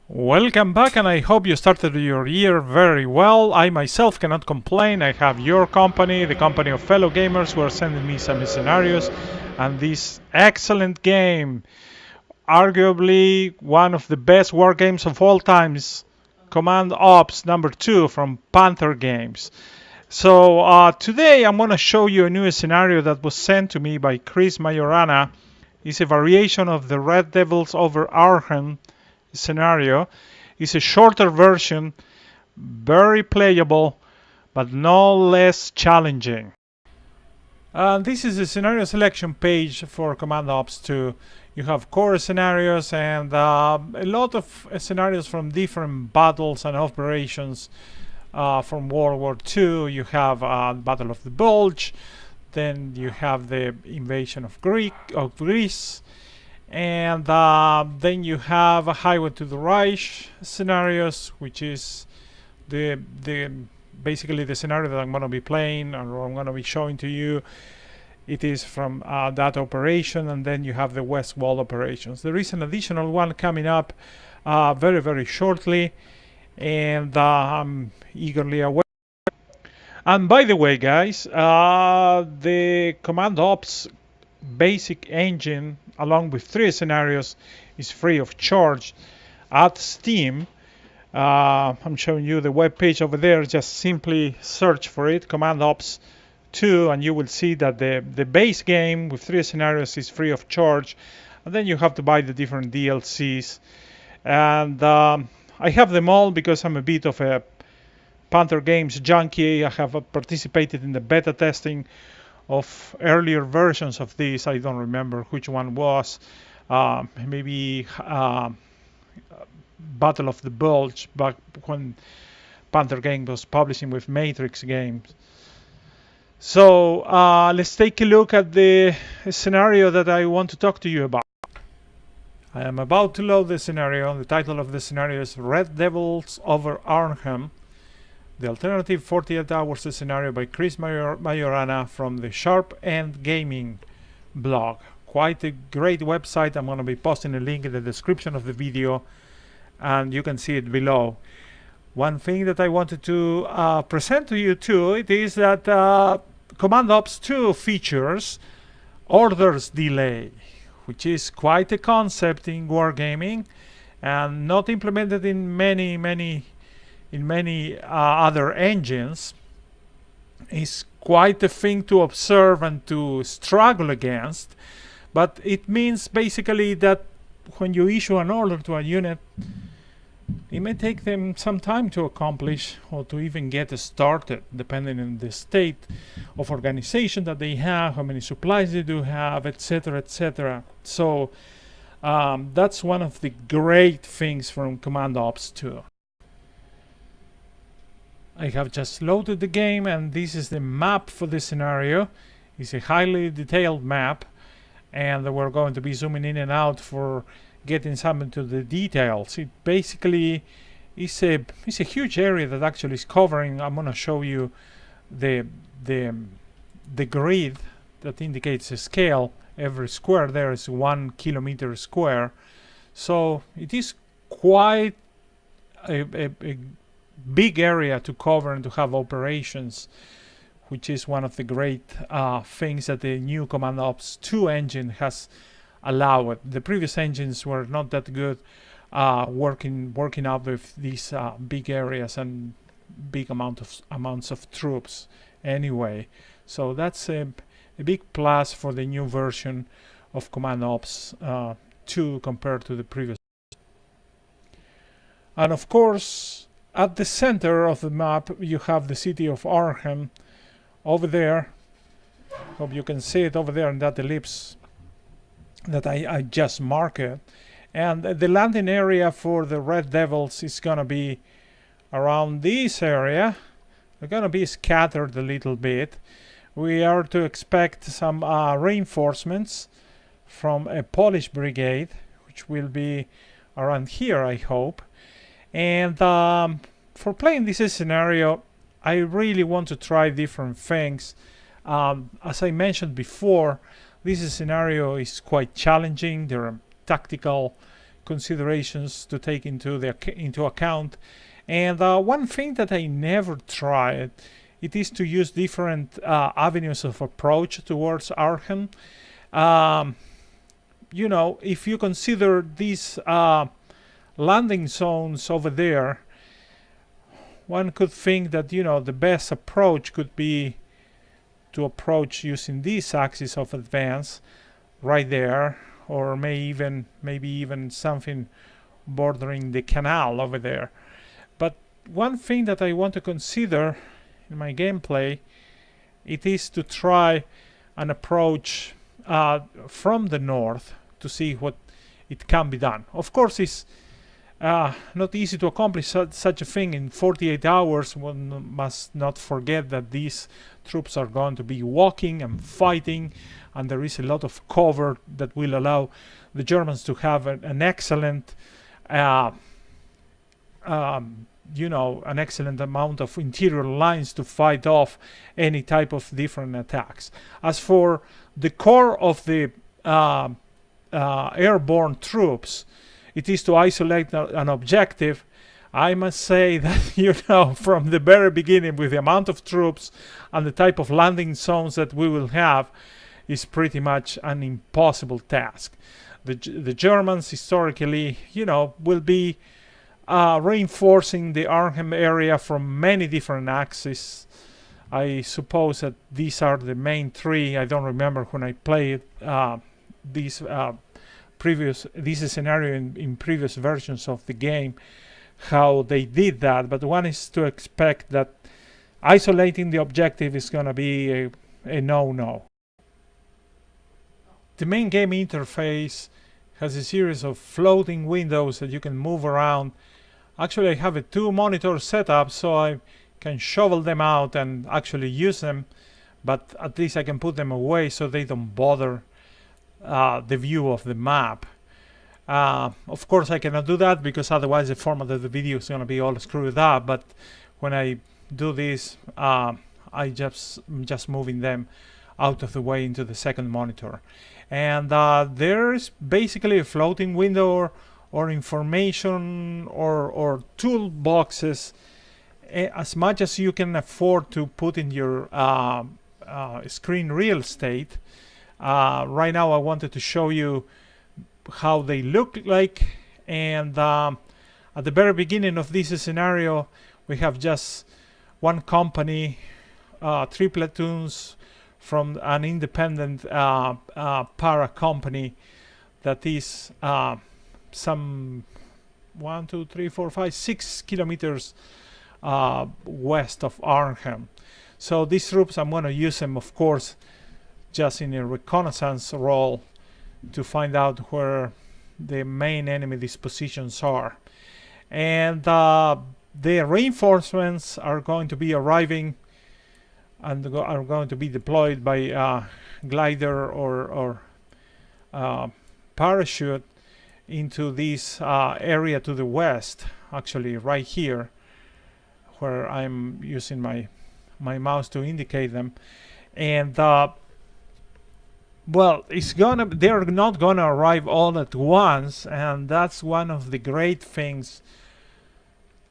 Welcome back, and I hope you started your year very well. I myself cannot complain. I have your company, the company of fellow gamers who are sending me some scenarios, and this excellent game, arguably one of the best war games of all times, Command Ops number 2 from Panther Games. So today I'm going to show you a new scenario that was sent to me by Chris Majorana. It's a variation of the Red Devils over Arnhem scenario. Is a shorter version, very playable, but no less challenging. This is the scenario selection page for Command Ops 2. You have core scenarios and a lot of scenarios from different battles and operations from World War II. You have Battle of the Bulge, then you have the invasion of Greece, and then you have a Highway to the Reich scenarios, which is the basically the scenario that I'm going to be playing or I'm going to be showing to you. It is from that operation, and then you have the West Wall operations. There is an additional one coming up very shortly, and I'm eagerly awaiting. And by the way, guys, the Command Ops basic engine along with 3 scenarios is free of charge at Steam. I'm showing you the web page over there. Just simply search for it, Command Ops 2, and you will see that the base game with 3 scenarios is free of charge, and then you have to buy the different DLCs. And I have them all because I'm a bit of a Panther Games junkie. I have participated in the beta testing of earlier versions of this. I don't remember which one was. Maybe Battle of the Bulge, back when Panther Games was publishing with Matrix Games. So let's take a look at the scenario that I want to talk to you about. I am about to load the scenario. The title of the scenario is Red Devils over Arnhem. The alternative 48 hours scenario by Chris Majorana from the Sharp End Gaming blog. Quite a great website. I'm going to be posting a link in the description of the video, and you can see it below. One thing that I wanted to present to you too, it is that Command Ops 2 features orders delay, which is quite a concept in wargaming and not implemented in many other engines. Is quite a thing to observe and to struggle against, but it means basically that when you issue an order to a unit, it may take them some time to accomplish or to even get started, depending on the state of organization that they have, how many supplies they do have, etc., etc. So that's one of the great things from Command Ops 2. I have just loaded the game, and this is the map for the scenario. It's a highly detailed map, and we're going to be zooming in and out for getting some into the details. It basically is a huge area that actually is covering. I'm going to show you the grid that indicates a scale. Every square there is 1 kilometer square, so it is quite a big area to cover and to have operations, which is one of the great things that the new Command Ops 2 engine has allowed. The previous engines were not that good working out with these big areas and big amounts of troops anyway. So that's a big plus for the new version of Command Ops 2 compared to the previous. And of course, at the center of the map, you have the city of Arnhem over there. Hope you can see it over there in that ellipse that I just marked. And the landing area for the Red Devils is going to be around this area. They're going to be scattered a little bit. We are to expect some reinforcements from a Polish brigade, which will be around here, I hope. And for playing this scenario, I really want to try different things. As I mentioned before, this scenario is quite challenging. There are tactical considerations to take into account. And one thing that I never tried, it is to use different avenues of approach towards Arnhem. You know, if you consider these landing zones over there, one could think that, you know, the best approach could be to approach using this axis of advance right there, or maybe even something bordering the canal over there. But one thing that I want to consider in my gameplay, it is to try an approach from the north to see what it can be done. Of course, it's not easy to accomplish such a thing in 48 hours. One must not forget that these troops are going to be walking and fighting, and there is a lot of cover that will allow the Germans to have an excellent you know, an excellent amount of interior lines to fight off any type of different attacks. As for the core of the airborne troops, it is to isolate an objective. I must say that, you know, from the very beginning, with the amount of troops and the type of landing zones that we will have, is pretty much an impossible task. The Germans historically, you know, will be reinforcing the Arnhem area from many different axes. I suppose that these are the main three. I don't remember when I played this scenario in previous versions of the game how they did that, but one is to expect that isolating the objective is going to be a no-no. The main game interface has a series of floating windows that you can move around. Actually, I have a 2-monitor setup, so I can shovel them out and actually use them, but at least I can put them away so they don't bother the view of the map. Of course, I cannot do that because otherwise the format of the video is going to be all screwed up, but when I do this, I'm just moving them out of the way into the second monitor. And there's basically a floating window or information or toolboxes, as much as you can afford to put in your screen real estate. Right now I wanted to show you how they look like, and at the very beginning of this scenario we have just one company, 3 platoons from an independent para company that is some 1, 2, 3, 4, 5, 6 kilometers west of Arnhem. So these troops, I'm going to use them, of course, just in a reconnaissance role to find out where the main enemy dispositions are. And the reinforcements are going to be arriving and are going to be deployed by glider or parachute into this area to the west, actually right here, where I'm using my mouse to indicate them. And well, they're not gonna arrive all at once, and that's one of the great things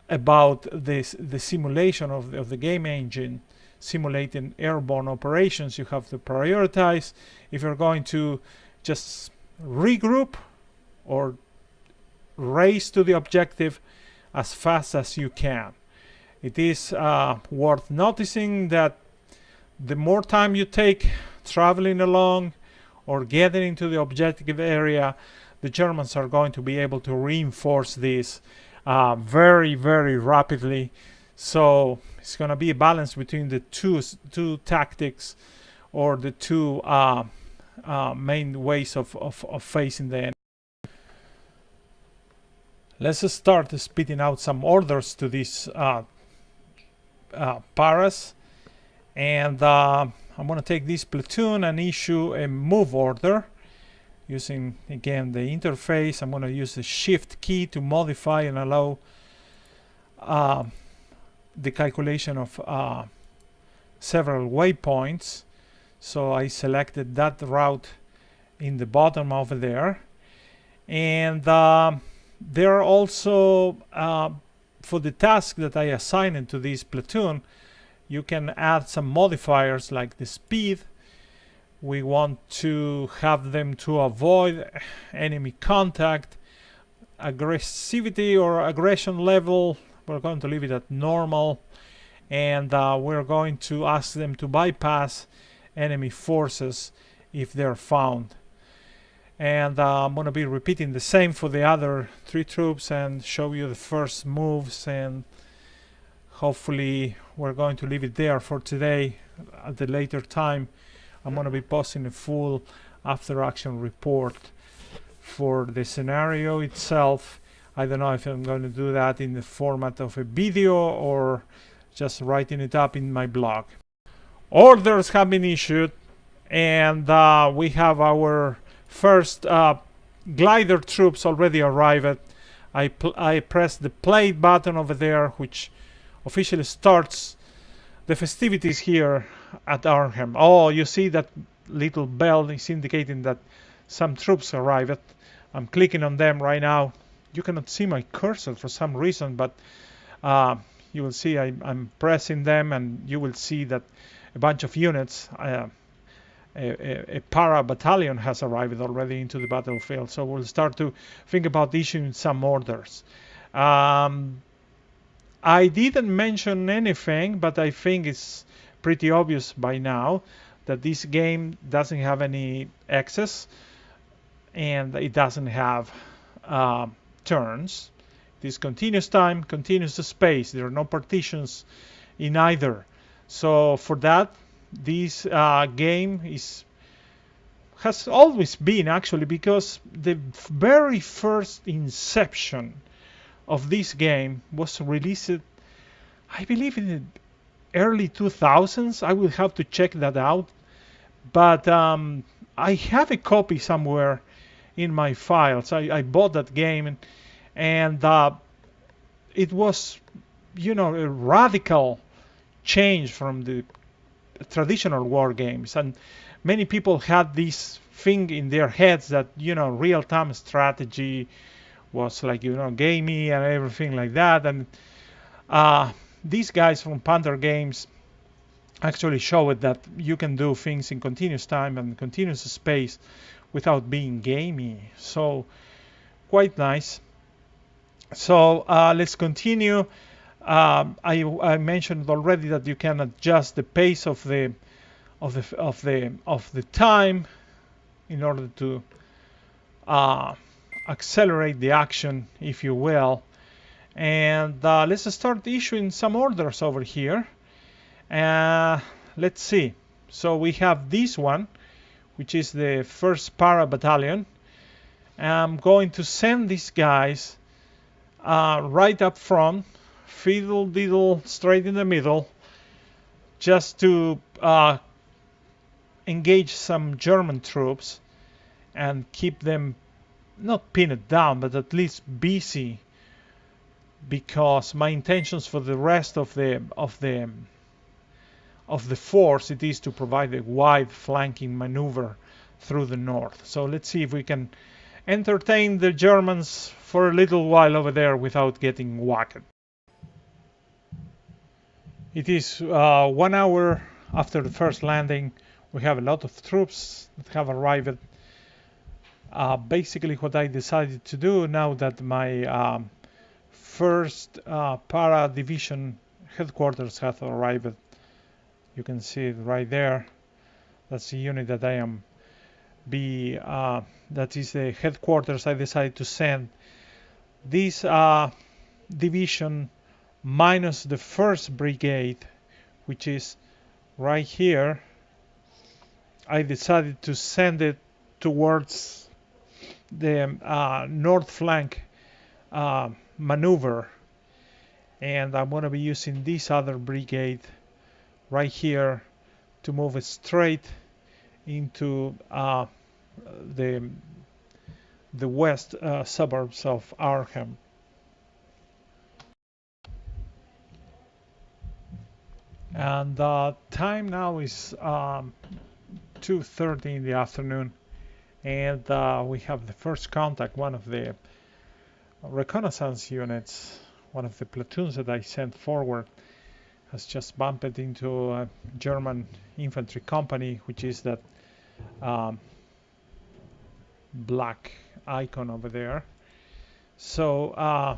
about the simulation of the game engine, simulating airborne operations. You have to prioritize if you're going to just regroup or race to the objective as fast as you can. It is worth noticing that the more time you take traveling along or getting into the objective area, the Germans are going to be able to reinforce this very, very rapidly. So it's going to be a balance between the two tactics, or the two main ways of facing the enemy. Let's start spitting out some orders to these paras, and I'm going to take this platoon and issue a move order using, again, the interface. I'm going to use the shift key to modify and allow the calculation of several waypoints. So I selected that route in the bottom over there, And there are also, for the task that I assigned to this platoon, you can add some modifiers like the speed. We want to have them to avoid enemy contact. Aggressivity or aggression level, we're going to leave it at normal. And we're going to ask them to bypass enemy forces if they're found. And I'm going to be repeating the same for the other 3 troops and show you the first moves, and hopefully we're going to leave it there for today. At the later time I'm going to be posting a full after action report for the scenario itself. I don't know if I'm going to do that in the format of a video or just writing it up in my blog. Orders have been issued, and we have our first glider troops already arrived. I pressed the play button over there, which officially starts the festivities here at Arnhem. Oh, you see that little bell is indicating that some troops arrived. I'm clicking on them right now. You cannot see my cursor for some reason, but you will see I'm pressing them, and you will see that a bunch of units, a para battalion has arrived already into the battlefield. So we'll start to think about issuing some orders. I didn't mention anything, but I think it's pretty obvious by now that this game doesn't have any excess, and it doesn't have turns. It is continuous time, continuous space. There are no partitions in either. So for that, this game has always been, actually, because the very first inception of this game was released, I believe, in the early 2000s. I will have to check that out, but I have a copy somewhere in my files. I bought that game, and it was, a radical change from the traditional war games, and many people had this thing in their heads that real-time strategy was like gamey and everything like that. And these guys from Panther Games actually showed that you can do things in continuous time and continuous space without being gamey. So quite nice. So let's continue. I mentioned already that you can adjust the pace of the time in order to accelerate the action, if you will. And let's start issuing some orders over here. Let's see. So we have this one, which is the first para battalion. I'm going to send these guys right up front, fiddle diddle straight in the middle, just to engage some German troops and keep them not pinned down, but at least busy, because my intentions for the rest of the force, it is to provide a wide flanking maneuver through the north. So let's see if we can entertain the Germans for a little while over there without getting whacked. It is 1 hour after the first landing. We have a lot of troops that have arrived. Basically what I decided to do, now that my first para division headquarters have arrived, you can see it right there. That's the unit that I am that is the headquarters. I decided to send this division minus the first brigade, which is right here. I decided to send it towards the north flank maneuver, and I'm going to be using this other brigade right here to move it straight into the west suburbs of Arnhem. And time now is 2:30 in the afternoon, And we have the first contact. One of the reconnaissance units, one of the platoons that I sent forward, has just bumped into a German infantry company, which is that black icon over there. So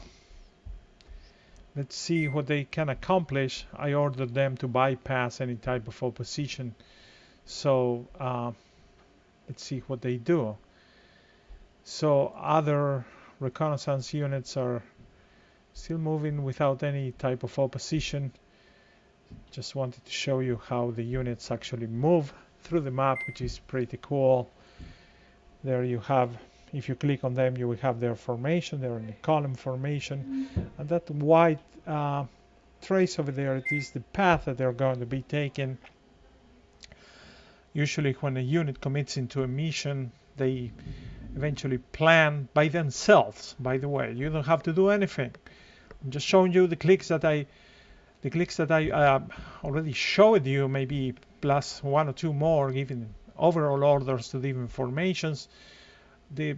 let's see what they can accomplish. I ordered them to bypass any type of opposition. So let's see what they do. So other reconnaissance units are still moving without any type of opposition. Just wanted to show you how the units actually move through the map, which is pretty cool. There you have, if you click on them, you will have their formation. They're in a column formation, and that white trace over there, it is the path that they're going to be taking. Usually when a unit commits into a mission, they eventually plan by themselves. By the way, you don't have to do anything. I'm just showing you the clicks that I already showed you, maybe plus one or two more, giving overall orders to different formations. The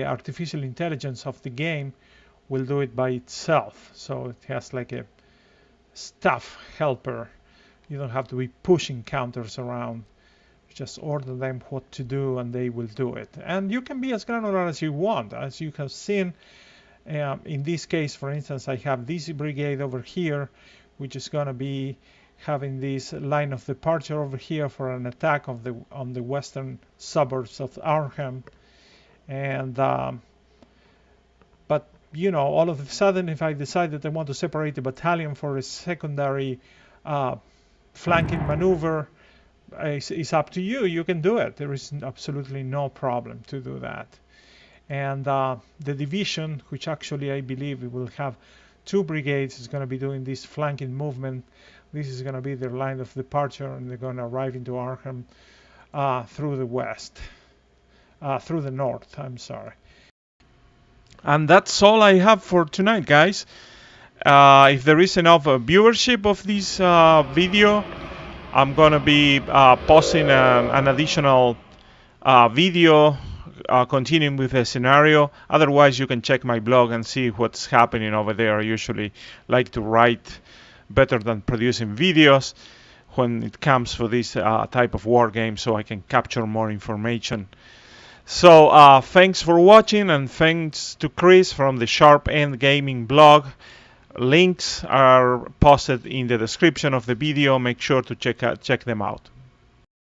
artificial intelligence of the game will do it by itself. So it has like a staff helper. You don't have to be pushing counters around. You just order them what to do and they will do it. And you can be as granular as you want. As you have seen, in this case, for instance, I have this brigade over here, which is going to be having this line of departure over here for an attack on the western suburbs of Arnhem. And but you know, all of a sudden, if I decide that I want to separate the battalion for a secondary flanking maneuver, it's up to you. You can do it. There is absolutely no problem to do that. And the division, which actually I believe it will have two brigades, is going to be doing this flanking movement. This is going to be their line of departure, and they're going to arrive into Arnhem through the west, through the north, I'm sorry. And that's all I have for tonight, guys. If there is enough viewership of this video, I'm going to be posting an additional video continuing with the scenario. Otherwise, you can check my blog and see what's happening over there. I usually like to write better than producing videos when it comes for this type of war game, so I can capture more information. So thanks for watching, and thanks to Chris from the Sharp End Gaming blog. Links are posted in the description of the video. Make sure to check them out.